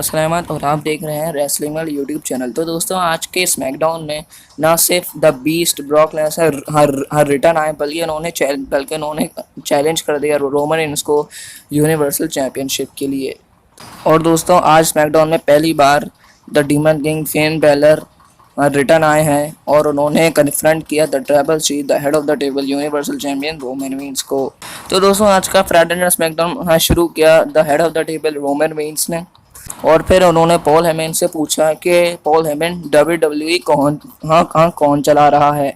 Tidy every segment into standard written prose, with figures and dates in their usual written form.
सलामत और आप देख रहे हैं रेसलिंग वर्ल्ड यूट्यूब चैनल। तो दोस्तों आज के स्मैकडाउन में ना सिर्फ द बीस्ट ब्रॉक लेसनर हर रिटर्न आए बल्कि उन्होंने चैलेंज कर दिया रोमन रेंस को यूनिवर्सल चैंपियनशिप के लिए। और दोस्तों आज स्मैकडाउन में पहली बार the demon king Finn Balor return आए हैं और उन्होंने कन्फ्रंट किया the tribal chief the head of the table universal champion Roman Reigns को। तो दोस्तों आज का फ्राइडे नाइट स्मैकडाउन शुरू किया the head of the table Roman Reigns ने, और फिर उन्होंने पॉल हेमन से पूछा कि पॉल हेमन WWE कौन चला रहा है।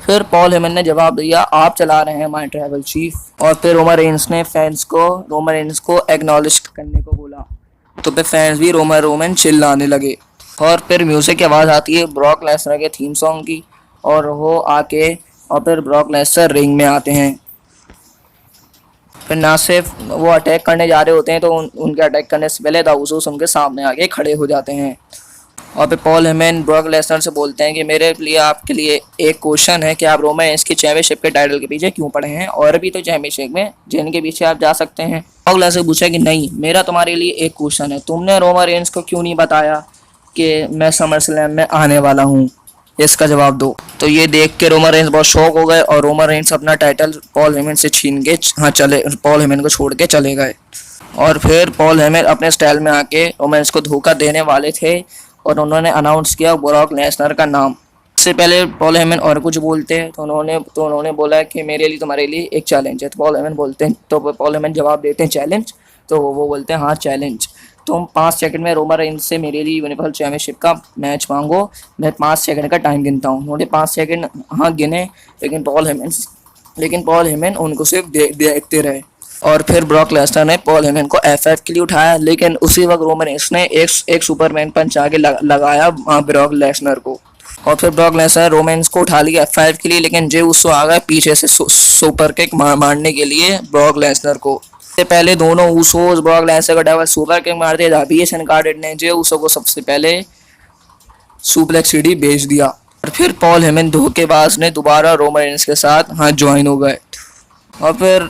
फिर पॉल हेमन ने जवाब दिया आप चला रहे हैं माय ट्राइबल चीफ। और फिर रोमन रेंस ने फैंस को रोमन रेंस को एक्नॉलेज करने को बोला, तो फिर फैंस भी रोमन चिल्लाने लगे। और फिर म्यूजिक की आवाज़ आती है ब्रॉक लेसनर के थीम सॉन्ग की, और वो आके और फिर ब्रॉक लेसनर रिंग में आते हैं। फिर ना सिर्फ वो अटैक करने जा रहे होते हैं तो उनके अटैक करने से पहले द उसोस उनके सामने आके खड़े हो जाते हैं। और फिर पॉल हेमन ब्रॉक लेसनर से बोलते हैं कि मेरे लिए आपके लिए एक क्वेश्चन है कि आप रोमन रेंस की चैंपियनशिप के टाइटल के पीछे क्यों पड़े हैं, और भी तो चैंपियनशिप में जिनके पीछे आप जा सकते हैं। ब्रॉक लेसनर पूछा कि नहीं, मेरा तुम्हारे लिए एक क्वेश्चन है, तुमने रोमन रेंस को क्यों नहीं बताया कि मैं समर स्लैम में आने वाला हूँ, इसका जवाब दो। तो ये देख के रोमन रेंस बहुत शॉक हो गए और रोमन रेंस अपना टाइटल पॉल हेमन से छीन के पॉल हेमन को छोड़ के चले गए। और फिर पॉल हेमन अपने स्टाइल में आके रोमन रेंस को धोखा देने वाले थे और उन्होंने अनाउंस किया ब्रॉक लेसनर का नाम। इससे पहले पॉल हेमन और कुछ बोलते हैं तो उन्होंने बोला कि मेरे लिए तुम्हारे लिए एक चैलेंज है। तो पॉल हेमन जवाब देते हैं चैलेंज। तो वो बोलते हैं हाँ चैलेंज, तुम 5 सेकंड में रोमन रेंस से मेरे लिए यूनिवर्सल चैंपियनशिप का मैच मांगो, मैं 5 सेकंड का टाइम गिनता हूँ। उन्होंने 5 सेकंड हाँ गिने, लेकिन पॉल हेमन उनको सिर्फ देखते रहे। और फिर ब्रॉक लेसनर ने पॉल हेमन को F5 के लिए उठाया, लेकिन उसी वक्त रोमन रेंस ने एक सुपरमैन पंच आगे लगाया ब्रॉक लेसनर को। और फिर ब्रॉक लेसनर रोमन रेंस को उठा लिया F5 के लिए, लेकिन जे उसको आ गया पीछे से सुपर किक मारने के लिए ब्रॉक लेसनर को। पहले दोनों ऊसोस ब्रॉक लेसनर को डबल सुपर किक मार दिया, बीएस इनकार्डेड ने जे ऊसो को सबसे पहले सुप्लेक्स सीढ़ी भेज दिया। और फिर पॉल हेमन धोखेबाज ने दोबारा रोमन रेंस के साथ ज्वाइन हो गए। और फिर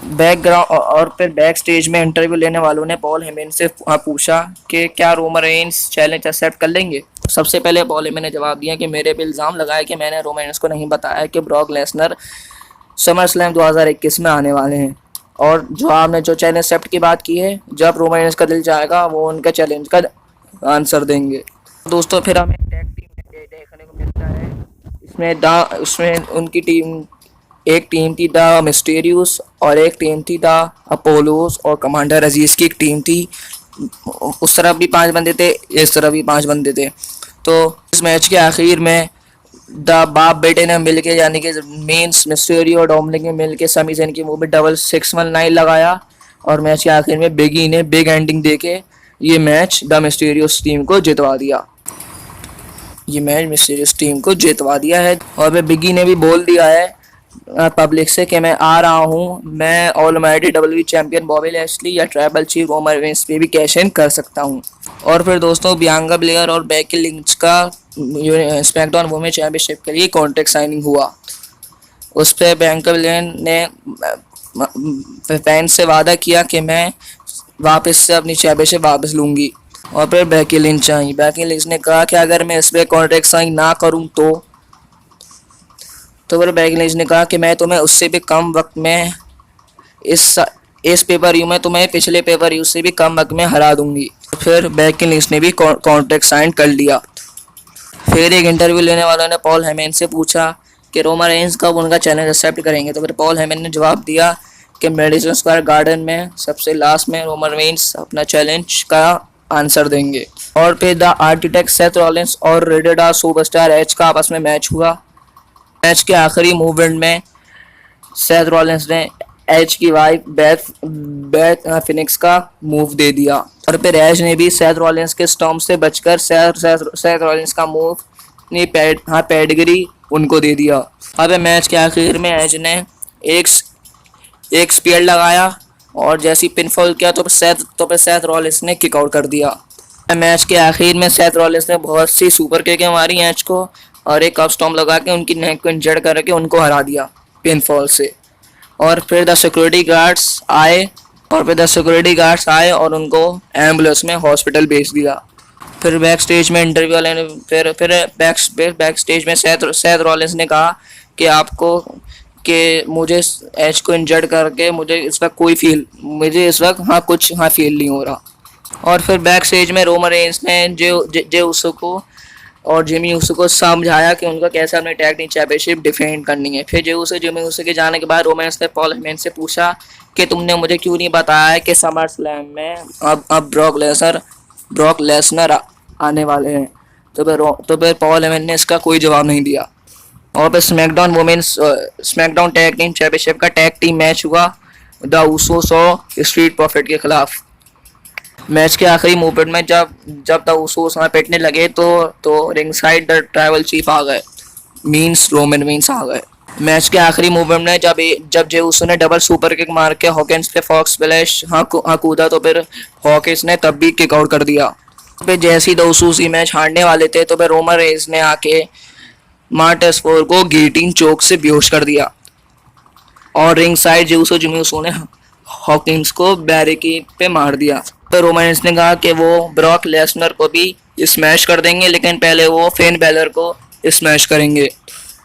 बैक स्टेज में इंटरव्यू लेने वालों ने पॉल हेमन से पूछा कि क्या रोमन रेंस चैलेंज एक्सेप्ट कर लेंगे। सबसे पहले पॉल हेमन ने जवाब दिया कि मेरे पे इल्ज़ाम लगाया कि मैंने रोमन रेंस को नहीं बताया कि ब्रॉक लेसनर समर स्लैम 2021 में आने वाले हैं, और जो चैलेंज एक्सेप्ट की बात की है, जब रोमन रेंस का दिल चाहेगा वो उनके चैलेंज का आंसर देंगे। दोस्तों फिर हमें टैग टीम देखने को मिलता है। इसमें उनकी टीम एक टीम थी द मिस्टीरियस और एक टीम थी द अपोलोस और कमांडर अजीज की एक टीम थी। उस तरफ भी 5 बंदे थे, इस तरफ भी 5 बंदे थे। तो इस मैच के आखिर में द बाप बेटे ने मिलके यानी कि मेंस मिस्टीरियो और डोमिनिक ने मिलके समी जैन की मूवी डबल 619 लगाया, और मैच के आखिर में बिगी ने बिग एंडिंग देके ये मैच द मिस्टीरियस टीम को जितवा दिया। है। और फिर बिगी ने भी बोल दिया है पब्लिक से कि मैं आ रहा हूँ, मैं almighty WWE champion Bobby Lashley या ट्राइबल चीफ रोमन रेंस पे भी कैश इन कर सकता हूँ। और फिर दोस्तों बियांका ब्लेयर और बेकी लिंच का स्मैकडाउन वुमेन चैंपियनशिप के लिए कॉन्ट्रैक्ट साइनिंग हुआ। उस पर बियांका ब्लेयर ने फैंस से वादा किया कि मैं वापस से अपनी चैंपियनशिप वापस लूँगी। और फिर बेकी लिंच आई। बेकी लिंच ने कहा कि अगर मैं इस पर कॉन्ट्रैक्ट साइन ना करूँ तो फिर बेकी लिंच ने कहा कि मैं तुम्हें उससे भी कम वक्त में इस पेपर व्यू में तुम्हें पिछले पेपर व्यू से भी कम वक्त में हरा दूंगी। फिर बेकी लिंच ने भी कॉन्ट्रैक्ट साइन कर लिया। फिर एक इंटरव्यू लेने वालों ने पॉल हेमन से पूछा कि रोमन रेंस कब उनका चैलेंज एक्सेप्ट करेंगे। तो फिर पॉल हेमन ने जवाब दिया कि मेडिसन स्क्वायर गार्डन में सबसे लास्ट में रोमन रेंस अपना चैलेंज का आंसर देंगे। और फिर द आर्किटेक्ट सेथ रॉलिंस और रेडेड सुपरस्टार एज का आपस में मैच हुआ। मैच के आखिरी मूवमेंट में सेथ रॉलिंस ने एज की वाइफ बेथ फिनिक्स का मूव दे दिया, और फिर एज ने भी सेथ रॉलिंस के स्टॉम्प से बचकर सेथ रॉलिंस का मूव पेडिग्री उनको दे दिया। अब मैच के आखिर में एज ने एक स्पीयर लगाया और जैसी पिनफॉल किया तो फिर सेथ रॉलिंस ने किक आउट कर दिया। मैच के आखिर में सेथ रॉलिंस ने बहुत सी सुपर किकें मारी एज को और एक कप स्टॉम्प लगा के उनकी नेक को इंजर्ड करके उनको हरा दिया पिनफॉल से। और फिर द सिक्योरिटी गार्ड्स आए और फिर 10 सिक्योरिटी गार्ड्स आए और उनको एम्बुलेंस में हॉस्पिटल भेज दिया। फिर बैक स्टेज में इंटरव्यू वाले ने फिर बैक स्टेज में सेथ रॉलिंस ने कहा कि आपको कि मुझे एज को इंजर्ड करके मुझे इस वक्त कुछ फील नहीं हो रहा। और फिर बैक स्टेज में रोमन रेंस ने जे उसो को और जिमी उसो को समझाया कि उनको कैसे अपनी टैग टीम चैंपियनशिप डिफेंड करनी है। फिर जिमी उसो के जाने के बाद रोमन रेंस ने पॉल हेमन से पूछा कि तुमने मुझे क्यों नहीं बताया कि समर स्लैम में अब ब्रॉक लेसनर आने वाले हैं। तो फिर पॉल हेमन ने इसका कोई जवाब नहीं दिया। और फिर स्मैकडाउन टैग टीम चैंपियनशिप का टैग टीम मैच हुआ द उसोस और स्ट्रीट प्रॉफिट के खिलाफ। मैच के आखिरी मूवमेंट में जब द उसोस वहाँ पिटने लगे तो ring side the tribal chief आ गए, रोमन रीन्स आ गए। मैच के आखिरी मूवमेंट में जब जे उसो ने डबल सुपर किक मार के हॉकिंस पे फॉक्स स्प्लैश कूदा तो फिर हॉकिंस ने तब भी किक आउट कर दिया। फिर जैसे ही द उसोस मैच हारने वाले थे तो फिर रोमन रेंस ने आके मार्टेसफोर को गिलोटिन चोक से बेहोश कर दिया और रिंग साइड जिमी उसो ने हॉकिंस को बैरिकेड पे मार दिया। तो रोमन रेंस ने कहा कि वो ब्रॉक लेसनर को भी स्मैश कर देंगे, लेकिन पहले वो फिन बैलर को स्मैश करेंगे।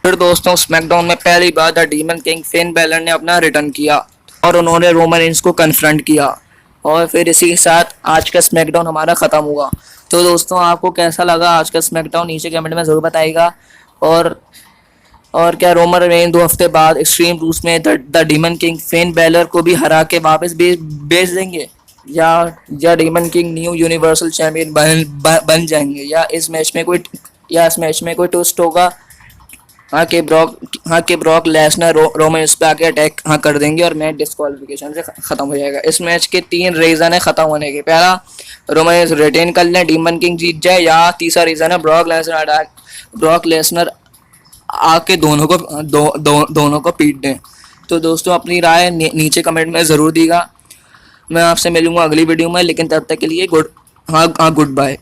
फिर दोस्तों स्मैकडाउन में पहली बार the demon king Finn Balor ने अपना रिटर्न किया और उन्होंने रोमन रेंस को कन्फ्रंट किया। और फिर इसी के साथ आज का स्मैकडाउन हमारा ख़त्म हुआ। तो दोस्तों आपको कैसा लगा आज का स्मैकडाउन नीचे कमेंट में ज़रूर बताइएगा। और क्या रोमन रेंस 2 हफ्ते बाद एक्सट्रीम रूल्स में the demon king Finn Balor को भी हरा के वापस भेज देंगे, या demon king new universal champion बन जाएंगे, या इस मैच में कोई ट्विस्ट होगा कि ब्रॉक लेसनर रोमन रेंस पे आके अटैक कर देंगे और मैच डिस्क्वालिफिकेशन से ख़त्म हो जाएगा। इस मैच के 3 रीज़न है ख़त्म होने के। पहला, रोमन रेंस रिटेन कर लें, डीमन किंग जीत जाए, या तीसरा रीज़न है ब्रॉक लेसनर आके दोनों को पीट दें। तो दोस्तों अपनी राय नीचे कमेंट में ज़रूर दीजिएगा। मैं आपसे मिलूंगा अगली वीडियो में, लेकिन तब तक के लिए गुड बाय।